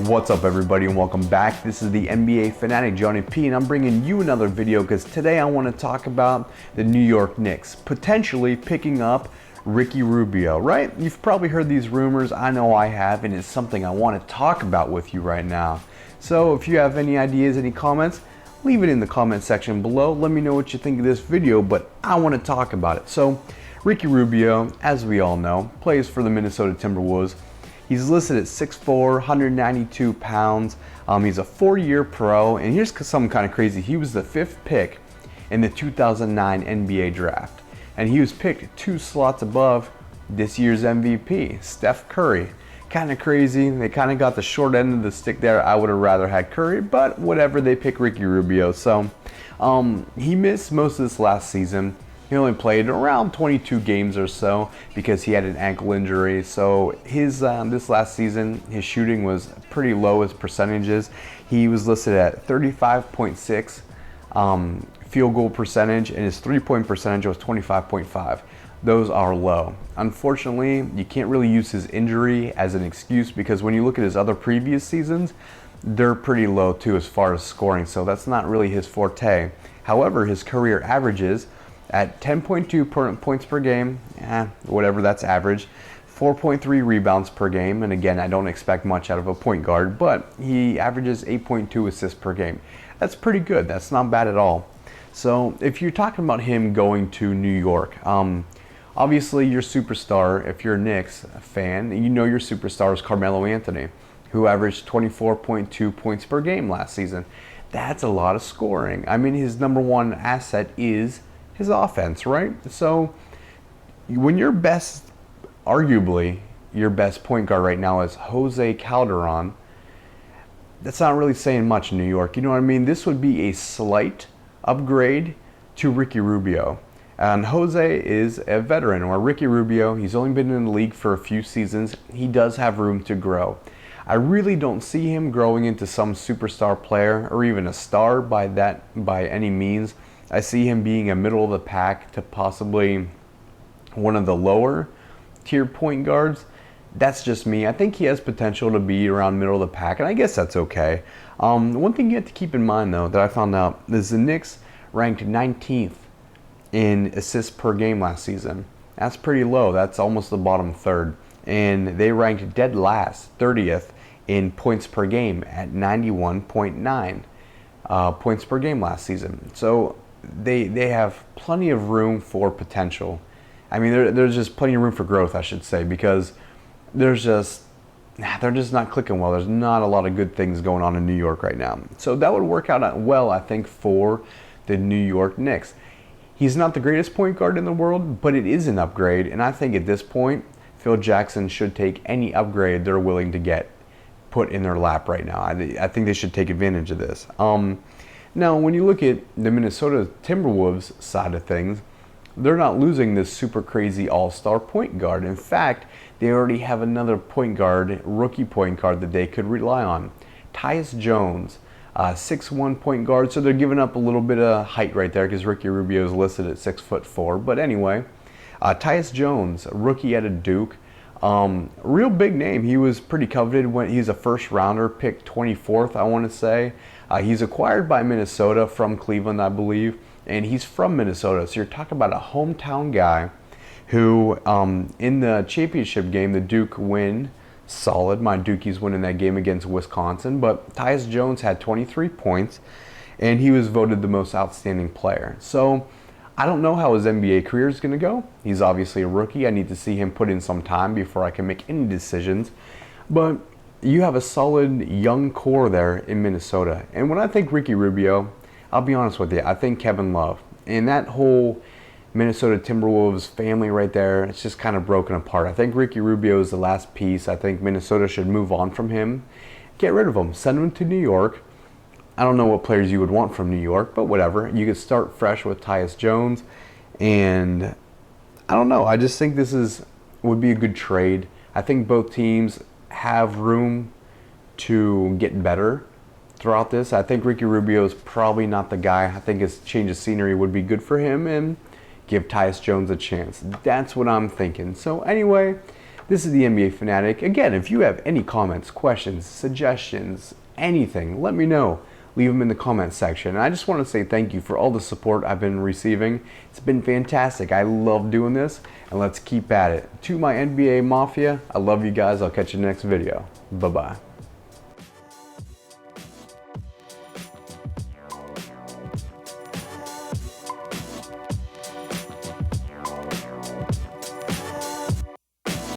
What's up, everybody, and welcome back. This is the NBA fanatic Johnny P, and I'm bringing you another video because today I want to talk about the New York Knicks potentially picking up Ricky Rubio, right? You've probably heard these rumors. I know I have, and it's something I want to talk about with you right now. So if you have any ideas, any comments, leave it in the comment section below. Let me know what you think of this video, but I want to talk about it. So Ricky Rubio, as we all know, plays for the Minnesota Timberwolves. He's listed at 6'4", 192 pounds. He's a 4-year pro, and here's something kind of crazy. He was the 5th pick in the 2009 NBA draft, and he was picked 2 slots above this year's MVP, Steph Curry. Kind of crazy. They kind of got the short end of the stick there. I would have rather had Curry, but whatever. They pick Ricky Rubio. So he missed most of this last season. He only played around 22 games or so because he had an ankle injury. So his this last season, his shooting was pretty low as percentages. He was listed at 35.6 field goal percentage, and his three-point percentage was 25.5. Those are low. Unfortunately, you can't really use his injury as an excuse because when you look at his other previous seasons, they're pretty low too as far as scoring. So that's not really his forte. However, his career averages at 10.2 points per game, whatever, that's average. 4.3 rebounds per game, and again, I don't expect much out of a point guard, but he averages 8.2 assists per game. That's pretty good. That's not bad at all. So if you're talking about him going to New York, obviously your superstar, if you're a Knicks fan, you know your superstar is Carmelo Anthony, who averaged 24.2 points per game last season. That's a lot of scoring. I mean, his number one asset is his offense, right? So when your best, arguably your best point guard right now is Jose Calderon, that's not really saying much in New York. You know what I mean? This would be a slight upgrade to Ricky Rubio. And Jose is a veteran, or Ricky Rubio, he's only been in the league for a few seasons. He does have room to grow. I really don't see him growing into some superstar player or even a star by any means. I see him being a middle of the pack to possibly one of the lower tier point guards. That's just me. I think he has potential to be around middle of the pack, and I guess that's okay. One thing you have to keep in mind, though, that I found out is the Knicks ranked 19th in assists per game last season. That's pretty low. That's almost the bottom third. And they ranked dead last, 30th, in points per game at 91.9 points per game last season. So they have plenty of room for potential. I mean, there's just plenty of room for growth, I should say, because they're just not clicking well. There's not a lot of good things going on in New York right now. So that would work out well, I think, for the New York Knicks. He's not the greatest point guard in the world, but it is an upgrade, and I think at this point, Phil Jackson should take any upgrade they're willing to get put in their lap right now. I think they should take advantage of this. Now, when you look at the Minnesota Timberwolves side of things, they're not losing this super crazy all-star point guard. In fact, they already have another point guard, rookie point guard that they could rely on. Tyus Jones, 6'1" point guard, so they're giving up a little bit of height right there because Ricky Rubio is listed at 6'4". But anyway, Tyus Jones, rookie out of Duke, real big name. He was pretty coveted when he's a first rounder, picked 24th, I want to say. He's acquired by Minnesota from Cleveland, I believe, and he's from Minnesota. So you're talking about a hometown guy who, in the championship game, the Duke win, solid. My Dukies win in that game against Wisconsin. But Tyus Jones had 23 points, and he was voted the most outstanding player. So I don't know how his NBA career is going to go. He's obviously a rookie. I need to see him put in some time before I can make any decisions. But you have a solid young core there in Minnesota. And when I think Ricky Rubio, I'll be honest with you, I think Kevin Love. And that whole Minnesota Timberwolves family right there, it's just kind of broken apart. I think Ricky Rubio is the last piece. I think Minnesota should move on from him. Get rid of him. Send him to New York. I don't know what players you would want from New York, but whatever. You could start fresh with Tyus Jones. And I don't know. I just think this would be a good trade. I think both teams have room to get better throughout this. I think Ricky Rubio is probably not the guy. I think his change of scenery would be good for him and give Tyus Jones a chance. That's what I'm thinking. So anyway, This is the NBA Fanatic. Again, if you have any comments, questions, suggestions, anything, let me know. Leave them in the comments section. And I just want to say thank you for all the support I've been receiving. It's been fantastic. I love doing this, and let's keep at it. To my NBA Mafia, I love you guys. I'll catch you in the next video. Bye-bye.